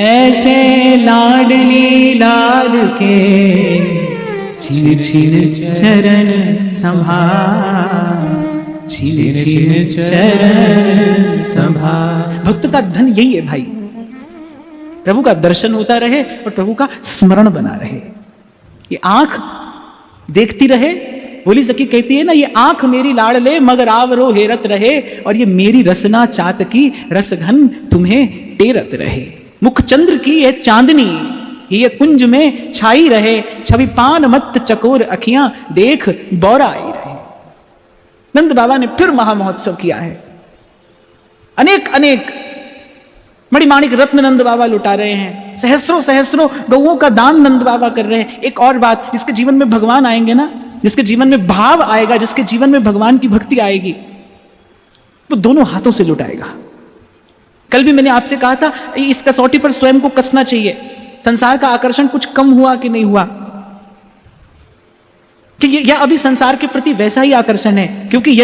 ऐसे लाडली लाड के छिन छिन चरण संभाल, छिन छिन चरण संभाल। भक्त का धन यही है भाई, प्रभु का दर्शन होता रहे और प्रभु का स्मरण बना रहे। ये आंख देखती रहे, बोली सखी कहती है ना, ये आंख मेरी लाड़ ले मगर आवरो हेरत रहे, और ये मेरी रसना चात की रसघन तुम्हें टेरत रहे। मुख चंद्र की ये चांदनी, ये कुंज में छाई रहे, छवि पान मत चकोर अखियां देख बौरा आई रहे। नंद बाबा ने फिर महामहोत्सव किया है, अनेक अनेक मणिमाणिक रत्न नंद बाबा लुटा रहे हैं, सहस्रों सहस्रों गौओं का दान नंद बाबा कर रहे हैं। एक और बात, जिसके जीवन में भगवान आएंगे ना, जिसके जीवन में भाव आएगा, जिसके जीवन में भगवान की भक्ति आएगी, वो दोनों हाथों से लुटाएगा। कल भी मैंने आपसे कहा था, इस कसौटी पर स्वयं को कसना चाहिए। संसार का आकर्षण कुछ कम हुआ कि नहीं हुआ, कि या अभी संसार के प्रति वैसा ही आकर्षण है? क्योंकि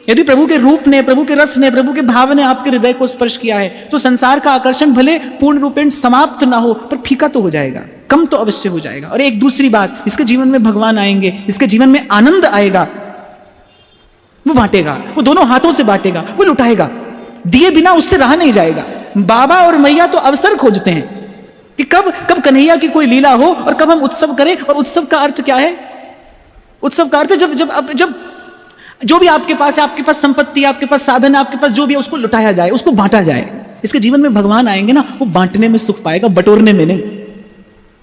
यदि प्रभु के रूप ने, प्रभु के रस ने, प्रभु के भाव ने आपके हृदय को स्पर्श किया है, तो संसार का आकर्षण भले पूर्ण रूपेण समाप्त ना हो, पर फीका तो हो जाएगा, कम तो अवश्य हो जाएगा। और एक दूसरी बात, इसके जीवन में भगवान आएंगे, इसके जीवन में आनंद आएगा, वो बांटेगा, वो दोनों हाथों से बांटेगा, वो लुटाएगा, दिए बिना उससे रहा नहीं जाएगा। बाबा और मैया तो अवसर खोजते हैं कि कब कन्हैया की कोई लीला हो और कब हम उत्सव करें। और उत्सव का अर्थ क्या है? उत्सव का अर्थ जब जो भी आपके पास है, आपके पास संपत्ति है, आपके पास साधन है, आपके पास जो भी है, उसको लुटाया जाए, उसको बांटा जाए। इसके जीवन में भगवान आएंगे ना, वो बांटने में सुख पाएगा, बटोरने में नहीं।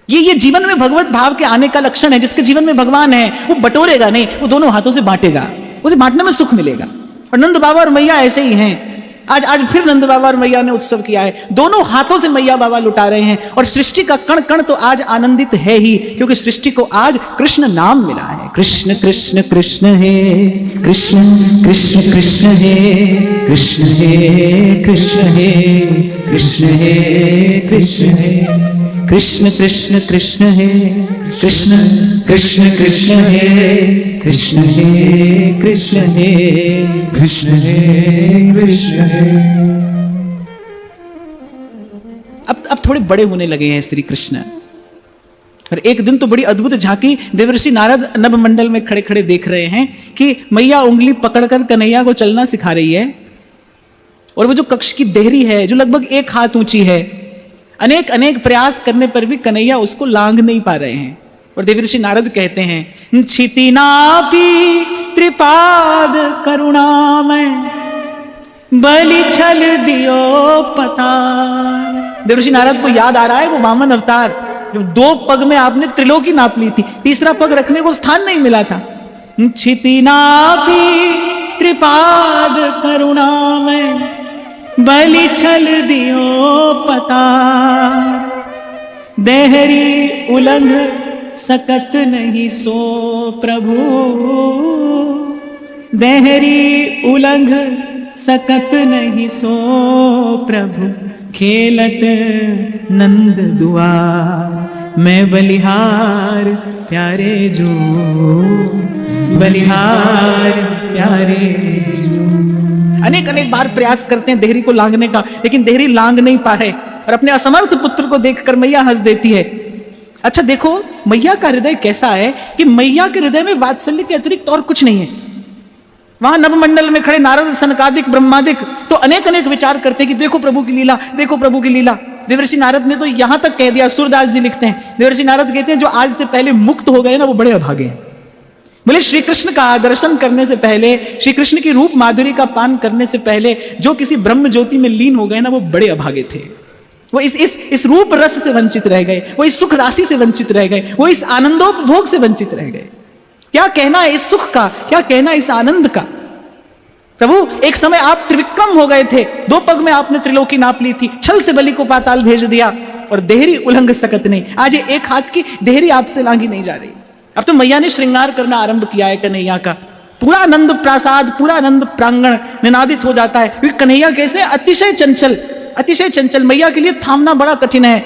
ये जीवन में भगवत भाव के आने का लक्षण है। जिसके जीवन में भगवान है वो बटोरेगा नहीं, वो दोनों हाथों से बांटेगा, उसे बांटने में सुख मिलेगा। और नंद बाबा और मैया ऐसे ही हैं। आज फिर नंद बाबा और मैया ने उत्सव किया है, दोनों हाथों से मैया बाबा लुटा रहे हैं। और सृष्टि का कण कण तो आज आनंदित है ही, क्योंकि सृष्टि को आज कृष्ण नाम मिला है। कृष्ण कृष्ण कृष्ण है, कृष्ण कृष्ण कृष्ण है, कृष्ण है कृष्ण है, कृष्ण है कृष्ण है, कृष्ण कृष्ण कृष्ण है, कृष्ण कृष्ण कृष्ण है, कृष्ण है कृष्ण है, कृष्ण है कृष्ण है। अब थोड़े बड़े होने लगे हैं श्री कृष्ण। और एक दिन तो बड़ी अद्भुत झांकी देवर्षि नारद नभ मंडल में खड़े खड़े देख रहे हैं कि मैया उंगली पकड़कर कन्हैया को चलना सिखा रही है, और वो जो कक्ष की देहरी है जो लगभग 1 हाथ ऊंची है, अनेक अनेक प्रयास करने पर भी कन्हैया उसको लांघ नहीं पा रहे हैं। और देवर्षि नारद कहते हैं, छितिनापि त्रिपाद करुणामय बलि छल दियो पता। देवर्षि नारद को याद आ रहा है वो वामन अवतार, जब 2 पग में आपने त्रिलोकी नाप ली थी, तीसरा पग रखने को स्थान नहीं मिला था। छितिनापि त्रिपाद करुणामय बलि छल दियो पता, देहरी उलंघ सकत नहीं सो प्रभु, देहरी उलंघ सकत नहीं सो प्रभु, खेलत नंद दुआर मैं बलिहार प्यारे जो, बलिहार प्यारे जो। अनेक अनेक बार प्रयास करते हैं देहरी को लांघने का, लेकिन देहरी लांघ नहीं पा रहे और अपने असमर्थ पुत्र को देखकर मैया हंस देती है। अच्छा देखो मैया का हृदय कैसा है कि मैया के हृदय में वात्सल्य के अतिरिक्त और कुछ नहीं है। वहां नवमंडल में खड़े नारद सनकादिक ब्रह्मादिक तो अनेक अनेक विचार करते हैं कि देखो प्रभु की लीला, देखो प्रभु की लीला। देवर्षि नारद ने तो यहां तक कह दिया, सूरदास जी लिखते हैं, देवर्षि नारद कहते हैं जो आज से पहले मुक्त हो गए ना वो बड़े अभागे हैं। बोले श्री कृष्ण का दर्शन करने से पहले, श्री कृष्ण की रूप माधुरी का पान करने से पहले जो किसी ब्रह्म ज्योति में लीन हो गए ना वो बड़े अभागे थे। वो इस रूप रस से वंचित रह गए, वो इस सुख राशि से वंचित रह गए, वो इस आनंदोपभोग से वंचित रह गए। क्या कहना है इस सुख का, क्या कहना है इस आनंद का। प्रभु एक समय आप त्रिविक्रम हो गए थे, 2 पग में आपने त्रिलोकी नाप ली थी, छल से बलि को पाताल भेज दिया और देहरी उलंघ सकत नहीं। आज ये एक हाथ की देहरी आपसे लांघी नहीं जा रही। अब तो मैया ने श्रृंगार करना आरंभ किया है कन्हैया का। पूरा आनंद प्रासाद, पूरा आनंद प्रांगण निनादित हो जाता है, क्योंकि कन्हैया कैसे अतिशय चंचल, अतिशय चंचल, मैया के लिए थामना बड़ा कठिन है।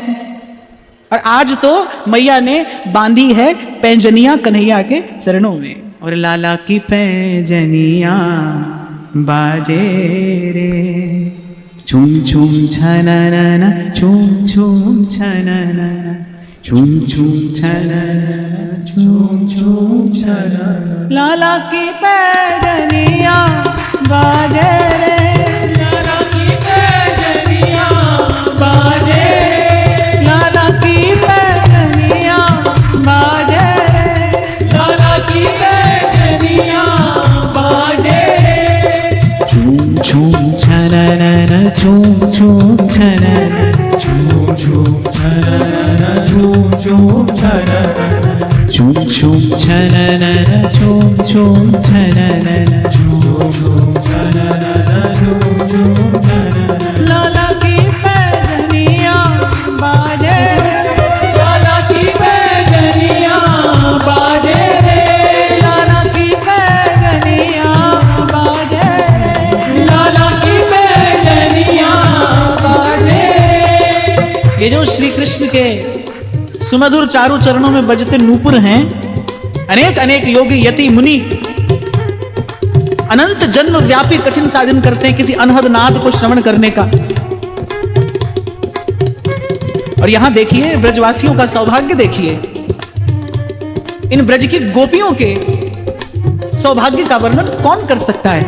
और आज तो मैया ने बांधी है पैंजनिया कन्हैया के चरणों में, और लाला की पैंजनिया बाजे रे, छुम छुम छननन छुम छुम छननन, छुम छुम छननन छुम छुम छननन, लाला की पैंजनिया बाजे रे, लाला की पैंजनिया बाजे रे, लाला की पैंजनिया बाजे रे, लाला की पैंजनिया बाजे रे, छुम छुम छननन छुम छुम छननन, छुम छुम छननन छुम छुम छननन, छुम छुम छननन छुम छुम छननन, छुम छुम छननन छुम छुम छननन, लाला की पैंजनिया बाजे रे, लाला की पैंजनिया बाजे रे, लाला की पैंजनिया बाजे रे। लाला की पैंजनिया बाजे रे। ये जो श्री कृष्ण के सुमधुर चारों चरणों में बजते नूपुर हैं, अनेक अनेक योगी यति मुनि अनंत जन्म व्यापी कठिन साधन करते हैं किसी अनहद नाद को श्रवण करने का। और यहां देखिए ब्रजवासियों का सौभाग्य देखिए, इन ब्रज की गोपियों के सौभाग्य का वर्णन कौन कर सकता है।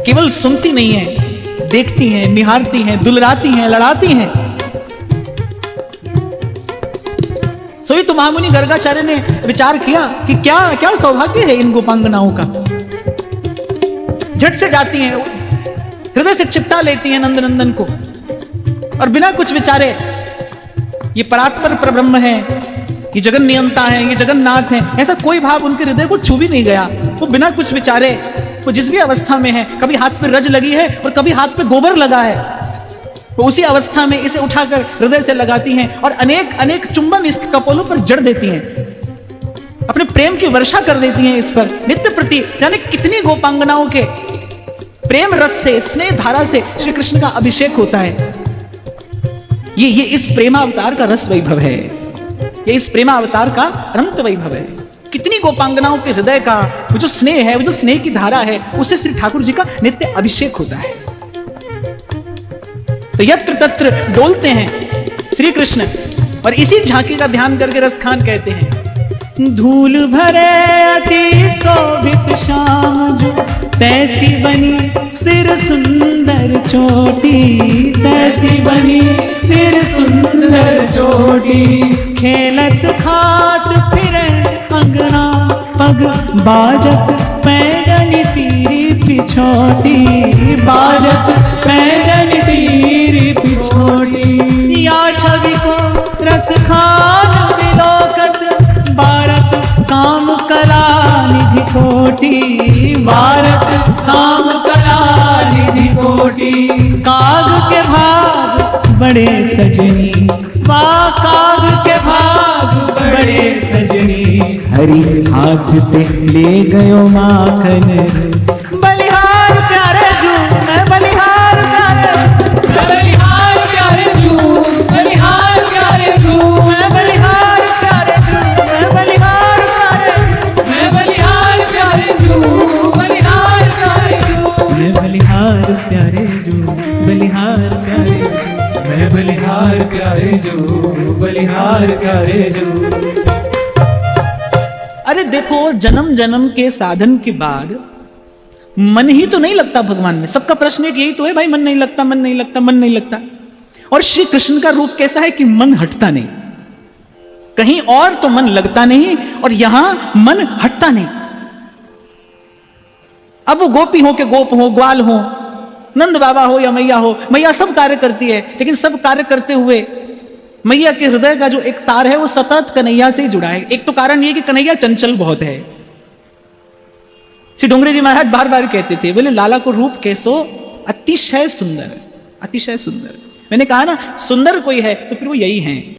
केवल सुनती नहीं है, देखती हैं, निहारती हैं, दुलराती हैं, लड़ाती हैं। सोई तो महामुनि गर्गाचार्य ने विचार किया कि क्या क्या सौभाग्य है इन गोपांगनाओं का। झट से जाती हैं, हृदय से चिपटा लेती हैं नंदनंदन को, और बिना कुछ विचारे ये परात्पर परब्रह्म है, ये जगन नियंता है, ये जगन्नाथ है, ऐसा कोई भाव उनके हृदय को छू भी नहीं गया। वो बिना कुछ विचारे, वो जिस भी अवस्था में है, कभी हाथ पे रज लगी है और कभी हाथ पे गोबर लगा है, वो उसी अवस्था में इसे उठाकर हृदय से लगाती हैं और अनेक अनेक चुंबन इस कपोलों पर जड़ देती हैं, अपने प्रेम की वर्षा कर देती हैं इस पर नित्य प्रति। यानी कितनी गोपांगनाओं के प्रेम रस से, स्नेह धारा से श्री कृष्ण का अभिषेक होता है। ये इस प्रेमावतार का रस वैभव है, ये इस प्रेमावतार का अनंत वैभव है। कितनी गोपांगनाओं के हृदय का वो जो स्नेह है, वो जो स्नेह की धारा है, उससे श्री ठाकुर जी का नित्य अभिषेक होता है। तो यत्र तत्र डोलते हैं श्री कृष्ण, और इसी झांकी का ध्यान करके रसखान कहते हैं, धूल भरे अति शोभित श्याम जो, तैसी बनी सिर सुंदर चोटी, तैसी बनी सिर सुंदर चोटी, खेलत खात फिरे अंगना पग, बाजत पैजनी पीरी पिछोटी, बाजत पैजनी पीरी पिछोटी, या छवि को रस खान विलोकत, भारत काम कला निधि कोटि, भारत काम कला निधि कोटि, काग के भाग बड़े सजनी, वाह काग के भाग बड़े हरि हाथ ते ले गयो माखन बलिहार प्यारे जू मैं बलिहार प्यारे मैं बलिहार प्यारे जू बलिहार प्यारे जू मैं बलिहार प्यारे जू मैं बलिहार प्यारे मैं बलिहार प्यारे जू बलिहार प्यारे जू मैं बलिहार प्यारे जू बलिहार प्यारे जू मैं बलिहार प्यारे जू बलिहार प्यारे जू। अरे देखो जन्म जन्म के साधन के बाद मन ही तो नहीं लगता भगवान में। सबका प्रश्न एक यही तो है भाई, मन नहीं लगता मन नहीं लगता मन नहीं लगता। और श्री कृष्ण का रूप कैसा है कि मन हटता नहीं, कहीं और तो मन लगता नहीं और यहां मन हटता नहीं। अब वो गोपी हो के गोप हो, ग्वाल हो, नंद बाबा हो या मैया हो, मैया सब कार्य करती है, लेकिन सब कार्य करते हुए मैया के हृदय का जो एक तार है वो सतत कन्हैया से जुड़ा है। एक तो कारण ये कि कन्हैया चंचल बहुत है। श्री डोंगरे जी महाराज बार बार कहते थे, बोले लाला को रूप कैसो अतिशय सुंदर, अतिशय सुंदर। मैंने कहा ना सुंदर कोई है तो फिर वो यही है।